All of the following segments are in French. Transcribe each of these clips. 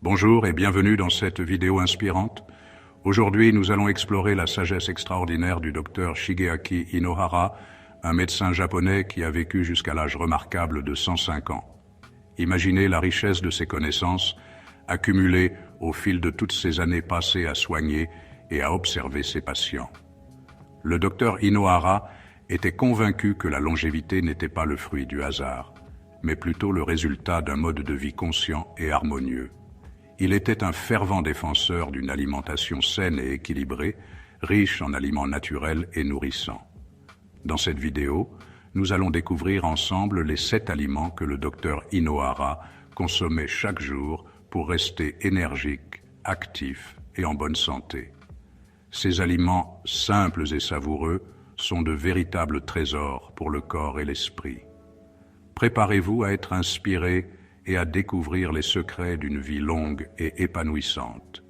Bonjour et bienvenue dans cette vidéo inspirante. Aujourd'hui, nous allons explorer la sagesse extraordinaire du docteur Shigeaki Inohara, un médecin japonais qui a vécu jusqu'à l'âge remarquable de 105 ans. Imaginez la richesse de ses connaissances, accumulées au fil de toutes ces années passées à soigner et à observer ses patients. Le docteur Inohara était convaincu que la longévité n'était pas le fruit du hasard, mais plutôt le résultat d'un mode de vie conscient et harmonieux. Il était un fervent défenseur d'une alimentation saine et équilibrée, riche en aliments naturels et nourrissants. Dans cette vidéo, nous allons découvrir ensemble les 7 aliments que le docteur Inohara consommait chaque jour pour rester énergique, actif et en bonne santé. Ces aliments simples et savoureux sont de véritables trésors pour le corps et l'esprit. Préparez-vous à être inspiré et à découvrir les secrets d'une vie longue et épanouissante.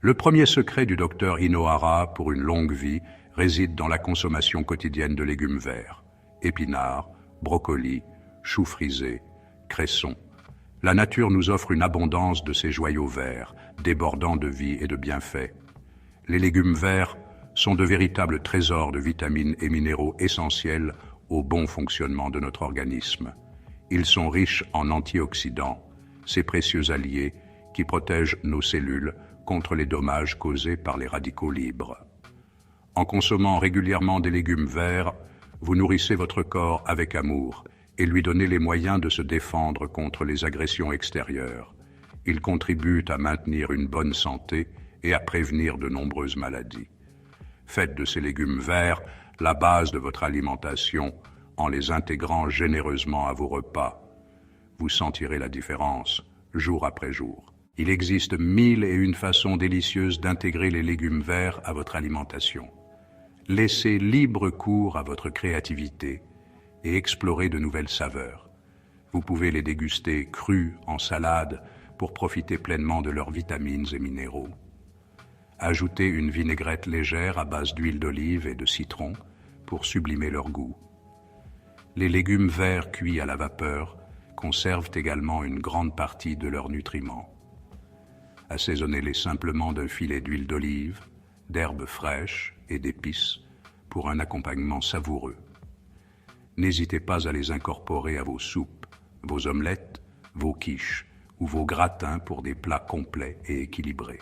Le premier secret du docteur Inohara pour une longue vie réside dans la consommation quotidienne de légumes verts, épinards, brocolis, choux frisés, cressons. La nature nous offre une abondance de ces joyaux verts, débordant de vie et de bienfaits. Les légumes verts sont de véritables trésors de vitamines et minéraux essentiels au bon fonctionnement de notre organisme. Ils sont riches en antioxydants, ces précieux alliés qui protègent nos cellules contre les dommages causés par les radicaux libres. En consommant régulièrement des légumes verts, vous nourrissez votre corps avec amour et lui donnez les moyens de se défendre contre les agressions extérieures. Ils contribuent à maintenir une bonne santé et à prévenir de nombreuses maladies. Faites de ces légumes verts la base de votre alimentation en les intégrant généreusement à vos repas. Vous sentirez la différence jour après jour. Il existe 1001 façons délicieuses d'intégrer les légumes verts à votre alimentation. Laissez libre cours à votre créativité et explorez de nouvelles saveurs. Vous pouvez les déguster crus en salade pour profiter pleinement de leurs vitamines et minéraux. Ajoutez une vinaigrette légère à base d'huile d'olive et de citron pour sublimer leur goût. Les légumes verts cuits à la vapeur conservent également une grande partie de leurs nutriments. Assaisonnez-les simplement d'un filet d'huile d'olive, d'herbes fraîches et d'épices pour un accompagnement savoureux. N'hésitez pas à les incorporer à vos soupes, vos omelettes, vos quiches ou vos gratins pour des plats complets et équilibrés.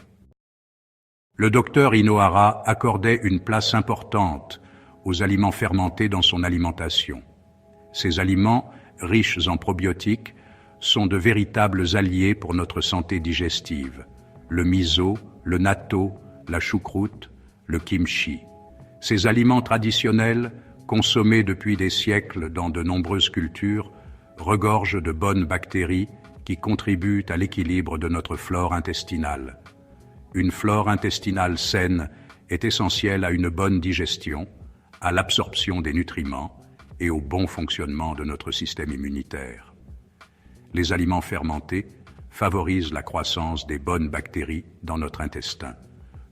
Le docteur Inohara accordait une place importante aux aliments fermentés dans son alimentation. Ces aliments, riches en probiotiques, sont de véritables alliés pour notre santé digestive. Le miso, le natto, la choucroute, le kimchi. Ces aliments traditionnels, consommés depuis des siècles dans de nombreuses cultures, regorgent de bonnes bactéries qui contribuent à l'équilibre de notre flore intestinale. Une flore intestinale saine est essentielle à une bonne digestion, à l'absorption des nutriments et au bon fonctionnement de notre système immunitaire. Les aliments fermentés favorisent la croissance des bonnes bactéries dans notre intestin,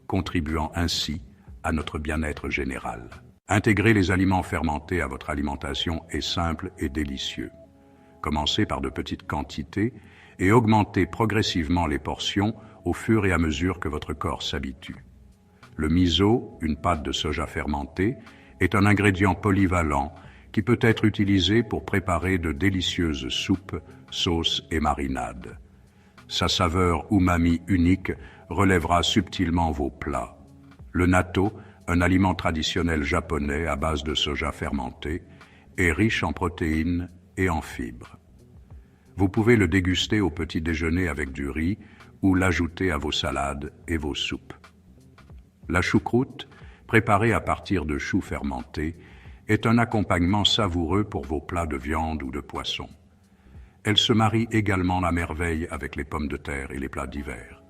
contribuant ainsi à notre bien-être général. Intégrer les aliments fermentés à votre alimentation est simple et délicieux. Commencez par de petites quantités et augmentez progressivement les portions au fur et à mesure que votre corps s'habitue. Le miso, une pâte de soja fermentée, est un ingrédient polyvalent qui peut être utilisé pour préparer de délicieuses soupes, sauces et marinades. Sa saveur umami unique relèvera subtilement vos plats. Le natto, un aliment traditionnel japonais à base de soja fermenté, est riche en protéines et en fibres. Vous pouvez le déguster au petit déjeuner avec du riz ou l'ajouter à vos salades et vos soupes. La choucroute, préparée à partir de choux fermentés, est un accompagnement savoureux pour vos plats de viande ou de poisson. Elle se marie également à merveille avec les pommes de terre et les plats d'hiver.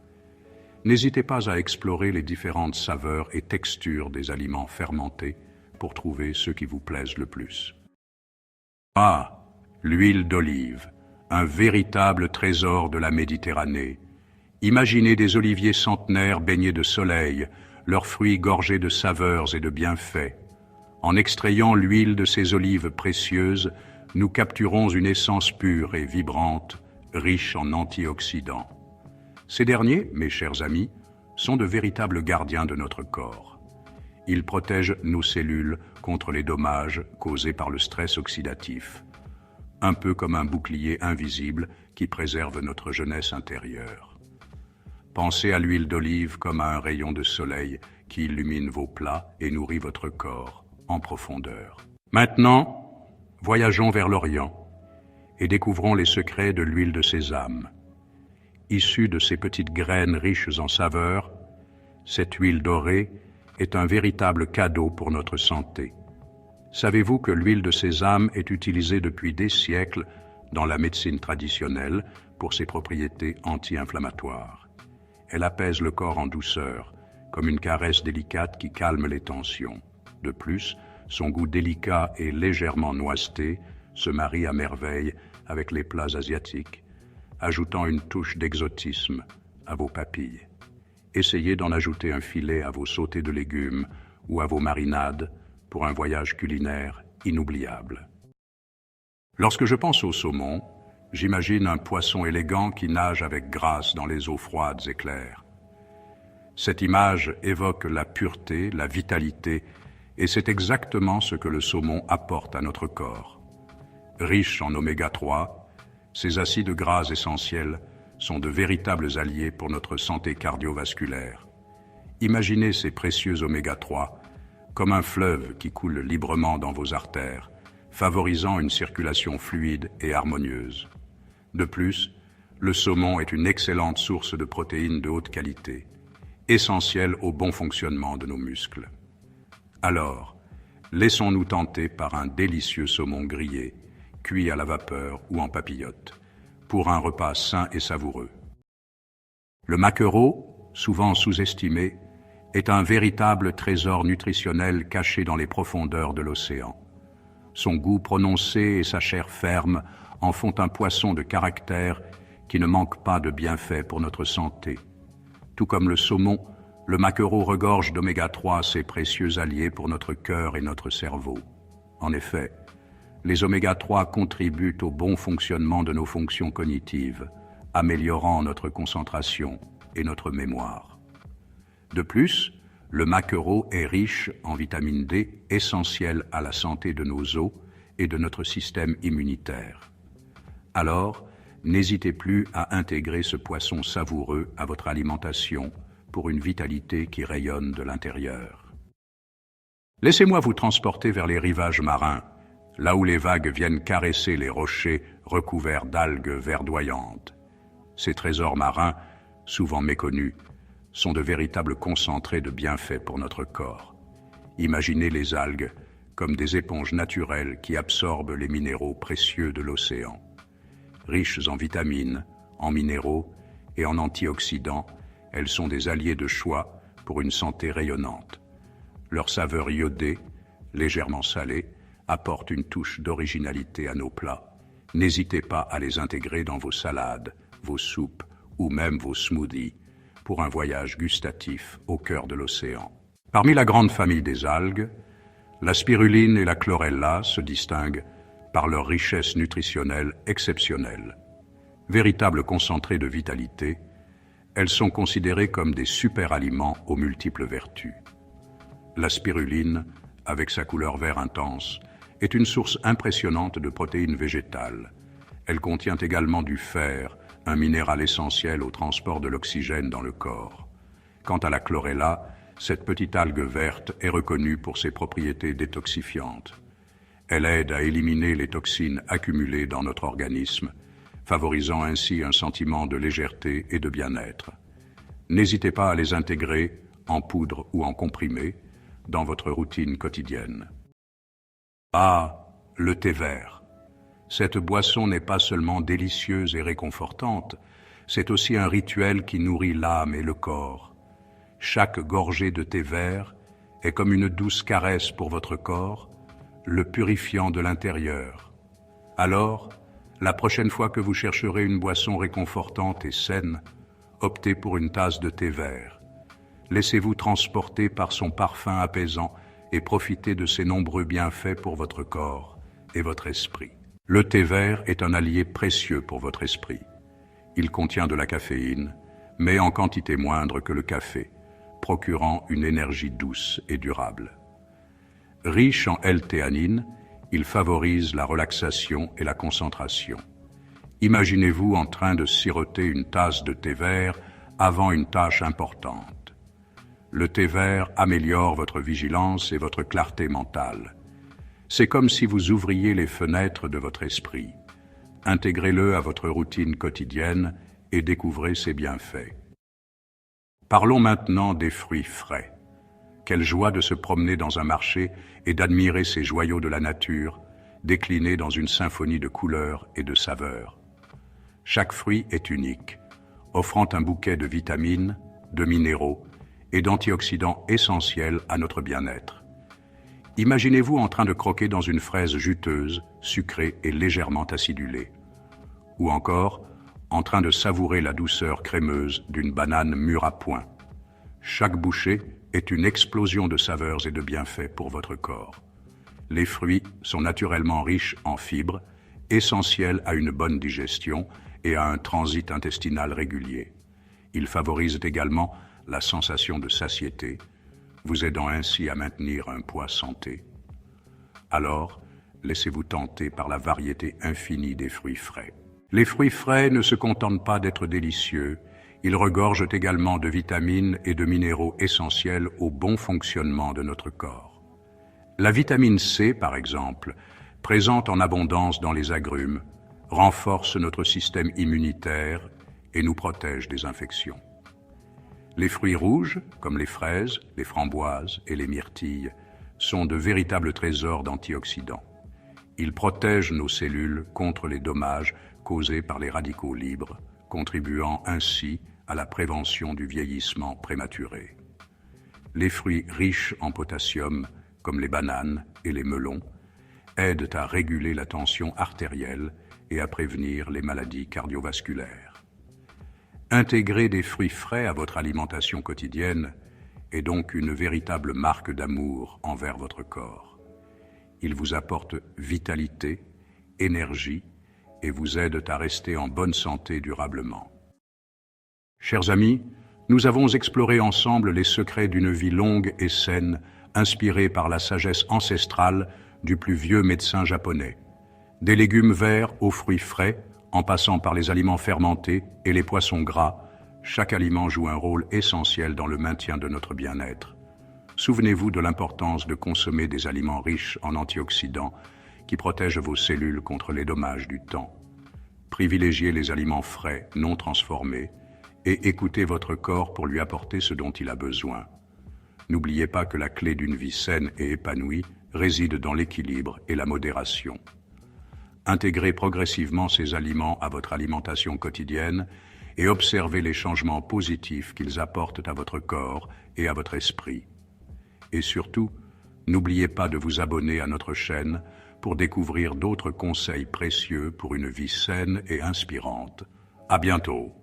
N'hésitez pas à explorer les différentes saveurs et textures des aliments fermentés pour trouver ceux qui vous plaisent le plus. Ah, l'huile d'olive, un véritable trésor de la Méditerranée. Imaginez des oliviers centenaires baignés de soleil, leurs fruits gorgés de saveurs et de bienfaits. En extrayant l'huile de ces olives précieuses, nous capturons une essence pure et vibrante, riche en antioxydants. Ces derniers, mes chers amis, sont de véritables gardiens de notre corps. Ils protègent nos cellules contre les dommages causés par le stress oxydatif, un peu comme un bouclier invisible qui préserve notre jeunesse intérieure. Pensez à l'huile d'olive comme à un rayon de soleil qui illumine vos plats et nourrit votre corps en profondeur. Maintenant, voyageons vers l'Orient et découvrons les secrets de l'huile de sésame. Issue de ces petites graines riches en saveurs, cette huile dorée est un véritable cadeau pour notre santé. Savez-vous que l'huile de sésame est utilisée depuis des siècles dans la médecine traditionnelle pour ses propriétés anti-inflammatoires? Elle apaise le corps en douceur, comme une caresse délicate qui calme les tensions. De plus, son goût délicat et légèrement noiseté se marie à merveille avec les plats asiatiques, ajoutant une touche d'exotisme à vos papilles. Essayez d'en ajouter un filet à vos sautés de légumes ou à vos marinades pour un voyage culinaire inoubliable. Lorsque je pense au saumon, j'imagine un poisson élégant qui nage avec grâce dans les eaux froides et claires. Cette image évoque la pureté, la vitalité, et c'est exactement ce que le saumon apporte à notre corps. Riche en oméga 3, ces acides gras essentiels sont de véritables alliés pour notre santé cardiovasculaire. Imaginez ces précieux oméga 3 comme un fleuve qui coule librement dans vos artères, favorisant une circulation fluide et harmonieuse. De plus, le saumon est une excellente source de protéines de haute qualité, essentielle au bon fonctionnement de nos muscles. Alors, laissons-nous tenter par un délicieux saumon grillé, cuit à la vapeur ou en papillote, pour un repas sain et savoureux. Le maquereau, souvent sous-estimé, est un véritable trésor nutritionnel caché dans les profondeurs de l'océan. Son goût prononcé et sa chair ferme en font un poisson de caractère qui ne manque pas de bienfaits pour notre santé. Tout comme le saumon, le maquereau regorge d'oméga 3, ses précieux alliés pour notre cœur et notre cerveau. En effet, les oméga 3 contribuent au bon fonctionnement de nos fonctions cognitives, améliorant notre concentration et notre mémoire. De plus, le maquereau est riche en vitamine D, essentielle à la santé de nos os et de notre système immunitaire. Alors, n'hésitez plus à intégrer ce poisson savoureux à votre alimentation pour une vitalité qui rayonne de l'intérieur. Laissez-moi vous transporter vers les rivages marins, là où les vagues viennent caresser les rochers recouverts d'algues verdoyantes. Ces trésors marins, souvent méconnus, sont de véritables concentrés de bienfaits pour notre corps. Imaginez les algues comme des éponges naturelles qui absorbent les minéraux précieux de l'océan. Riches en vitamines, en minéraux et en antioxydants, elles sont des alliés de choix pour une santé rayonnante. Leur saveur iodée, légèrement salée, apporte une touche d'originalité à nos plats. N'hésitez pas à les intégrer dans vos salades, vos soupes ou même vos smoothies pour un voyage gustatif au cœur de l'océan. Parmi la grande famille des algues, la spiruline et la chlorella se distinguent par leur richesse nutritionnelle exceptionnelle. Véritables concentrés de vitalité, elles sont considérées comme des super-aliments aux multiples vertus. La spiruline, avec sa couleur vert intense, est une source impressionnante de protéines végétales. Elle contient également du fer, un minéral essentiel au transport de l'oxygène dans le corps. Quant à la chlorella, cette petite algue verte est reconnue pour ses propriétés détoxifiantes. Elle aide à éliminer les toxines accumulées dans notre organisme, favorisant ainsi un sentiment de légèreté et de bien-être. N'hésitez pas à les intégrer, en poudre ou en comprimé, dans votre routine quotidienne. Ah, le thé vert. Cette boisson n'est pas seulement délicieuse et réconfortante, c'est aussi un rituel qui nourrit l'âme et le corps. Chaque gorgée de thé vert est comme une douce caresse pour votre corps, le purifiant de l'intérieur. Alors, la prochaine fois que vous chercherez une boisson réconfortante et saine, optez pour une tasse de thé vert. Laissez-vous transporter par son parfum apaisant et profitez de ses nombreux bienfaits pour votre corps et votre esprit. Le thé vert est un allié précieux pour votre esprit. Il contient de la caféine, mais en quantité moindre que le café, procurant une énergie douce et durable. Riche en L-théanine, il favorise la relaxation et la concentration. Imaginez-vous en train de siroter une tasse de thé vert avant une tâche importante. Le thé vert améliore votre vigilance et votre clarté mentale. C'est comme si vous ouvriez les fenêtres de votre esprit. Intégrez-le à votre routine quotidienne et découvrez ses bienfaits. Parlons maintenant des fruits frais. Quelle joie de se promener dans un marché et d'admirer ces joyaux de la nature, déclinés dans une symphonie de couleurs et de saveurs. Chaque fruit est unique, offrant un bouquet de vitamines, de minéraux et d'antioxydants essentiels à notre bien-être. Imaginez-vous en train de croquer dans une fraise juteuse, sucrée et légèrement acidulée. Ou encore, en train de savourer la douceur crémeuse d'une banane mûre à point. Chaque bouchée est une explosion de saveurs et de bienfaits pour votre corps. Les fruits sont naturellement riches en fibres, essentiels à une bonne digestion et à un transit intestinal régulier. Ils favorisent également la sensation de satiété, vous aidant ainsi à maintenir un poids santé. Alors, laissez-vous tenter par la variété infinie des fruits frais. Les fruits frais ne se contentent pas d'être délicieux, ils regorgent également de vitamines et de minéraux essentiels au bon fonctionnement de notre corps. La vitamine C, par exemple, présente en abondance dans les agrumes, renforce notre système immunitaire et nous protège des infections. Les fruits rouges, comme les fraises, les framboises et les myrtilles, sont de véritables trésors d'antioxydants. Ils protègent nos cellules contre les dommages causés par les radicaux libres, contribuant ainsi à la prévention du vieillissement prématuré. Les fruits riches en potassium, comme les bananes et les melons, aident à réguler la tension artérielle et à prévenir les maladies cardiovasculaires. Intégrer des fruits frais à votre alimentation quotidienne est donc une véritable marque d'amour envers votre corps. Ils vous apportent vitalité, énergie et vous aident à rester en bonne santé durablement. Chers amis, nous avons exploré ensemble les secrets d'une vie longue et saine, inspirée par la sagesse ancestrale du plus vieux médecin japonais. Des légumes verts aux fruits frais, en passant par les aliments fermentés et les poissons gras, chaque aliment joue un rôle essentiel dans le maintien de notre bien-être. Souvenez-vous de l'importance de consommer des aliments riches en antioxydants qui protègent vos cellules contre les dommages du temps. Privilégiez les aliments frais, non transformés, et écoutez votre corps pour lui apporter ce dont il a besoin. N'oubliez pas que la clé d'une vie saine et épanouie réside dans l'équilibre et la modération. Intégrez progressivement ces aliments à votre alimentation quotidienne et observez les changements positifs qu'ils apportent à votre corps et à votre esprit. Et surtout, n'oubliez pas de vous abonner à notre chaîne pour découvrir d'autres conseils précieux pour une vie saine et inspirante. À bientôt.